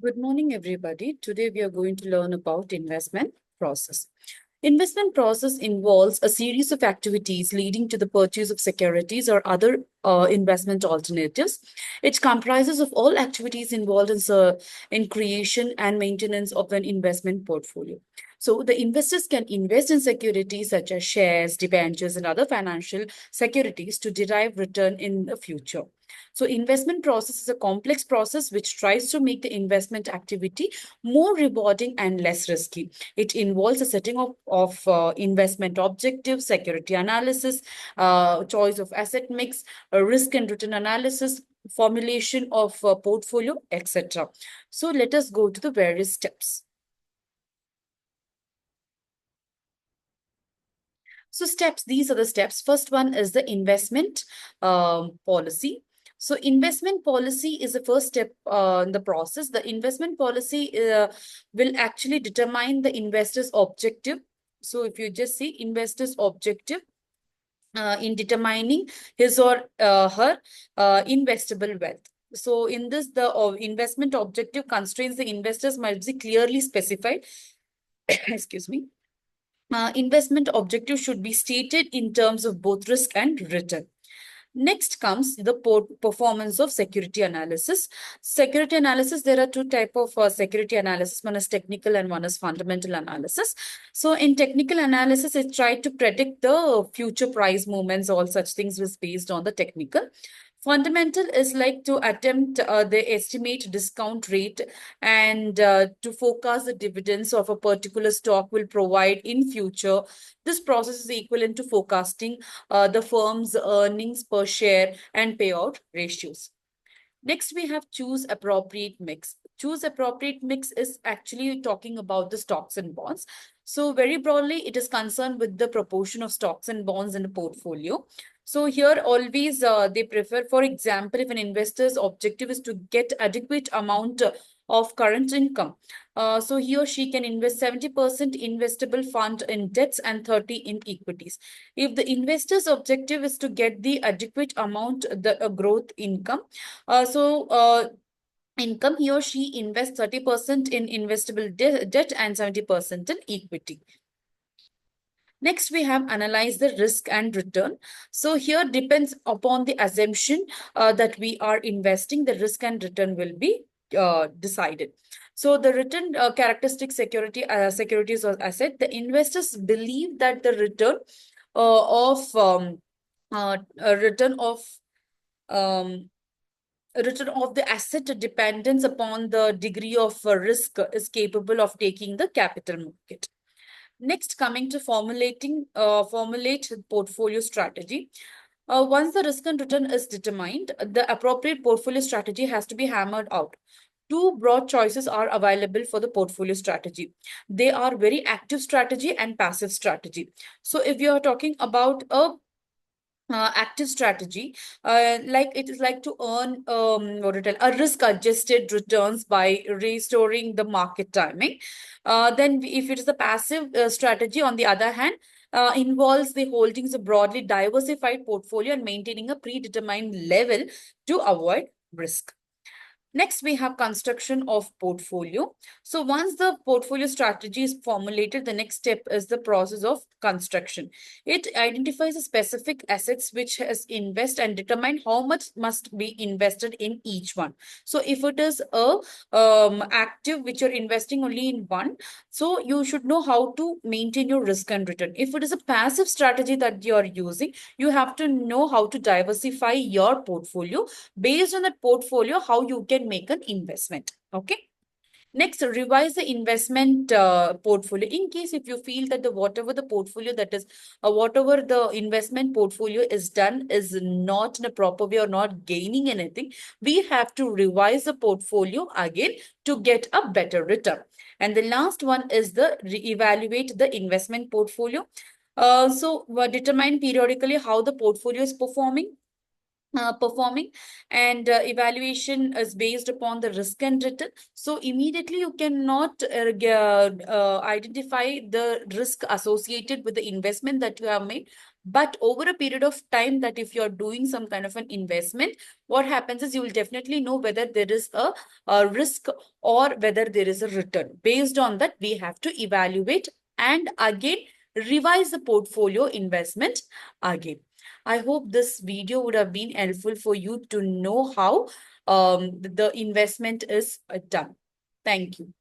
Good morning, everybody. Today we are going to learn about investment process. Investment process involves a series of activities leading to the purchase of securities or other investment alternatives. It comprises of all activities involved in creation and maintenance of an investment portfolio. So the investors can invest in securities such as shares, debentures, and other financial securities to derive return in the future. So investment process is a complex process which tries to make the investment activity more rewarding and less risky. It involves a setting of investment objectives, security analysis, choice of asset mix, risk and return analysis, formulation of portfolio, etc. So let us go to the various steps. So steps, these are the steps. First one is the investment policy. So investment policy is the first step in the process. The investment policy will actually determine the investor's objective. So if you just see investor's objective in determining his or her investable wealth. So in this, the investment objective constraints the investors must be clearly specified. Excuse me. Investment objective should be stated in terms of both risk and return. Next comes the performance of security analysis. Security analysis, there are two types of security analysis. One is technical and one is fundamental analysis. So in technical analysis, it tried to predict the future price movements, all such things was based on the technical. Fundamental is like to attempt the estimate discount rate and to forecast the dividends of a particular stock will provide in future. This process is equivalent to forecasting the firm's earnings per share and payout ratios. Next, we have choose appropriate mix. Choose appropriate mix is actually talking about the stocks and bonds. So very broadly, it is concerned with the proportion of stocks and bonds in the portfolio. So here always they prefer, for example, if an investor's objective is to get adequate amount of current income. So he or she can invest 70% investable fund in debts and 30 in equities. If the investor's objective is to get the adequate amount, the growth income, income, he or she invests 30% in investable debt and 70% in equity. Next, we have analyzed the risk and return. So here depends upon the assumption that we are investing, the risk and return will be decided. So the return securities or asset, the investors believe that the return of return of um, return of the asset dependence upon the degree of risk is capable of taking the capital market. Next, coming to formulate portfolio strategy. Once the risk and return is determined, the appropriate portfolio strategy has to be hammered out. Two broad choices are available for the portfolio strategy. They are very active strategy and passive strategy. So if you are talking about a active strategy, like it is like to earn what to tell, a risk adjusted returns by restoring the market timing. Then if it is a passive strategy, on the other hand, involves the holdings of broadly diversified portfolio and maintaining a predetermined level to avoid risk. Next, we have construction of portfolio. So once the portfolio strategy is formulated, the next step is the process of construction. It identifies the specific assets which has invest and determine how much must be invested in each one. So if it is a active which you're investing only in one, so you should know how to maintain your risk and return. If it is a passive strategy that you're using, you have to know how to diversify your portfolio based on that portfolio, how you can make an investment. Okay. Next, revise the investment portfolio. In case if you feel that the whatever the portfolio that is, whatever the investment portfolio is done is not in a proper way or not gaining anything, we have to revise the portfolio again to get a better return. And the last one is the reevaluate the investment portfolio. Determine periodically how the portfolio is performing, and evaluation is based upon the risk and return. So immediately you cannot identify the risk associated with the investment that you have made But over a period of time, that if you're doing some kind of an investment, what happens is you will definitely know whether there is a risk or whether there is a return. Based on that, we have to evaluate and again revise the portfolio investment again. I hope this video would have been helpful for you to know how the investment is done. Thank you.